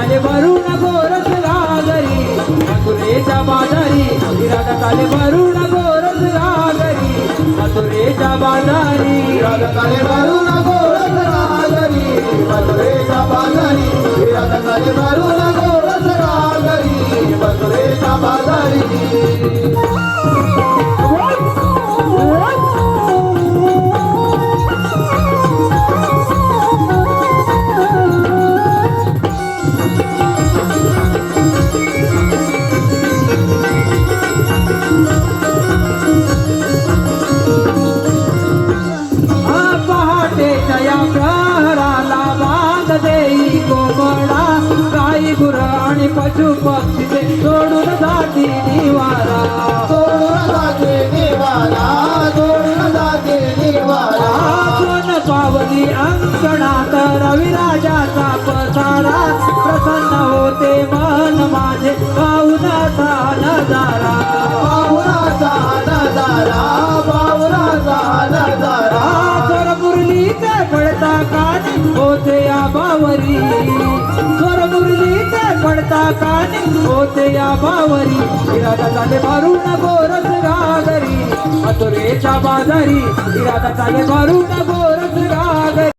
चाले भरून गोरस घागरी मथुरेच्या बाजारी इरादा चाले भरून गोरस घागरी मथुरेच्या बाजारी इरादा चाले भरून गोरस घागरी मथुरेच्या बाजारी इरादा चाले भरून गोरस घागरी मथुरेच्या बाजारी आणि पशु पक्षी सोडून जाती निवारा सोडून जाते निवारा सोडून जाते निवारा कोण पावली अंगणात रविराजाचा पसारा प्रसन्न होते मन माझे पाहुणाचा नजारा पाहुणाचा नजारा पाहुणाचा नजारा स्वर मुरलीचे पडता कानी होते या बावरी स्वर मुरलीचे पडता कानी होते या बावरी इरादा चाले भरून गोरस घागरी मथुरेच्या बाजारी इरादा चाले भरून गोरस घागरी